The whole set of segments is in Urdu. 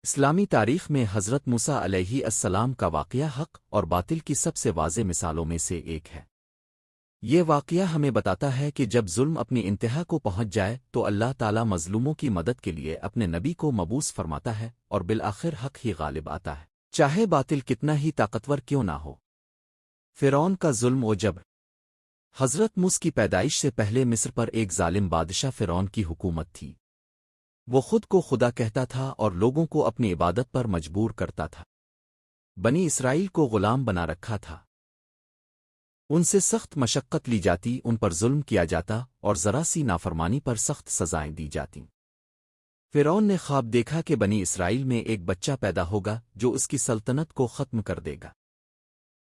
اسلامی تاریخ میں حضرت موسیٰ علیہ السلام کا واقعہ حق اور باطل کی سب سے واضح مثالوں میں سے ایک ہے۔ یہ واقعہ ہمیں بتاتا ہے کہ جب ظلم اپنی انتہا کو پہنچ جائے تو اللہ تعالیٰ مظلوموں کی مدد کے لیے اپنے نبی کو مبعوث فرماتا ہے اور بالآخر حق ہی غالب آتا ہے، چاہے باطل کتنا ہی طاقتور کیوں نہ ہو۔ فرعون کا ظلم و جبر۔ حضرت موسیٰ کی پیدائش سے پہلے مصر پر ایک ظالم بادشاہ فرعون کی حکومت تھی۔ وہ خود کو خدا کہتا تھا اور لوگوں کو اپنی عبادت پر مجبور کرتا تھا۔ بنی اسرائیل کو غلام بنا رکھا تھا۔ ان سے سخت مشقت لی جاتی، ان پر ظلم کیا جاتا اور ذرا سی نافرمانی پر سخت سزائیں دی جاتی۔ فرعون نے خواب دیکھا کہ بنی اسرائیل میں ایک بچہ پیدا ہوگا جو اس کی سلطنت کو ختم کر دے گا۔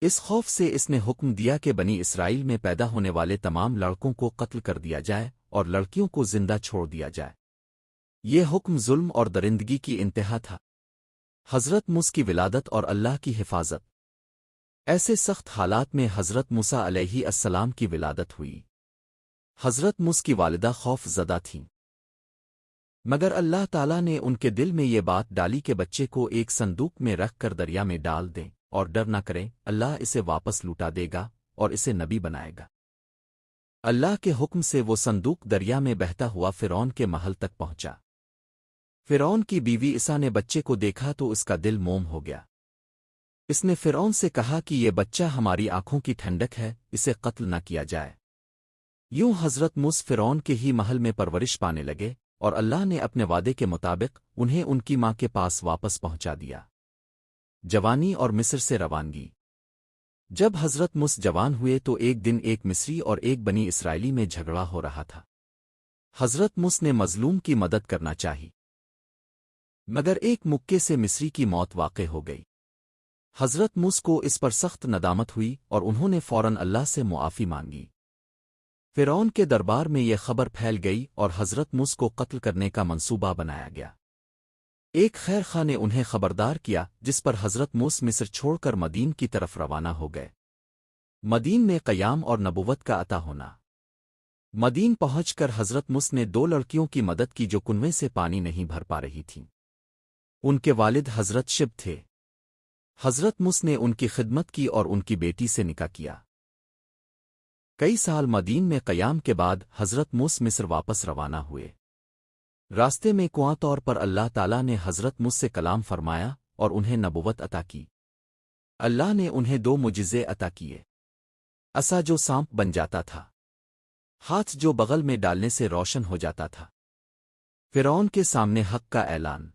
اس خوف سے اس نے حکم دیا کہ بنی اسرائیل میں پیدا ہونے والے تمام لڑکوں کو قتل کر دیا جائے اور لڑکیوں کو زندہ چھوڑ دیا جائے۔ یہ حکم ظلم اور درندگی کی انتہا تھا۔ حضرت موسیٰ کی ولادت اور اللہ کی حفاظت۔ ایسے سخت حالات میں حضرت موسیٰ علیہ السلام کی ولادت ہوئی۔ حضرت موسیٰ کی والدہ خوف زدہ تھیں، مگر اللہ تعالیٰ نے ان کے دل میں یہ بات ڈالی کہ بچے کو ایک صندوق میں رکھ کر دریا میں ڈال دیں اور ڈر نہ کریں، اللہ اسے واپس لوٹا دے گا اور اسے نبی بنائے گا۔ اللہ کے حکم سے وہ صندوق دریا میں بہتا ہوا فرعون کے محل تک پہنچا۔ فرعون کی بیوی عیسیٰ نے بچے کو دیکھا تو اس کا دل موم ہو گیا۔ اس نے فرعون سے کہا کہ یہ بچہ ہماری آنکھوں کی ٹھنڈک ہے، اسے قتل نہ کیا جائے۔ یوں حضرت موسیٰ فرعون کے ہی محل میں پرورش پانے لگے اور اللہ نے اپنے وعدے کے مطابق انہیں ان کی ماں کے پاس واپس پہنچا دیا۔ جوانی اور مصر سے روانگی۔ جب حضرت موسیٰ جوان ہوئے تو ایک دن ایک مصری اور ایک بنی اسرائیلی میں جھگڑا ہو رہا تھا۔ حضرت موسیٰ نے مظلوم کی مدد کرنا چاہی، مگر ایک مکے سے مصری کی موت واقع ہو گئی۔ حضرت موسیٰ کو اس پر سخت ندامت ہوئی اور انہوں نے فوراً اللہ سے معافی مانگی۔ فرعون کے دربار میں یہ خبر پھیل گئی اور حضرت موسیٰ کو قتل کرنے کا منصوبہ بنایا گیا۔ ایک خیر خواہ نے انہیں خبردار کیا، جس پر حضرت موسیٰ مصر چھوڑ کر مدین کی طرف روانہ ہو گئے۔ مدین میں قیام اور نبوت کا عطا ہونا۔ مدین پہنچ کر حضرت موسیٰ نے دو لڑکیوں کی مدد کی جو کنویں سے پانی نہیں بھر پا رہی تھیں۔ ان کے والد حضرت شب تھے۔ حضرت موسیٰ نے ان کی خدمت کی اور ان کی بیٹی سے نکاح کیا۔ کئی سال مدین میں قیام کے بعد حضرت موسیٰ مصر واپس روانہ ہوئے۔ راستے میں کنواں طور پر اللہ تعالیٰ نے حضرت موسیٰ سے کلام فرمایا اور انہیں نبوت عطا کی۔ اللہ نے انہیں دو معجزے عطا کیے، عصا جو سانپ بن جاتا تھا، ہاتھ جو بغل میں ڈالنے سے روشن ہو جاتا تھا۔ فرعون کے سامنے حق کا اعلان۔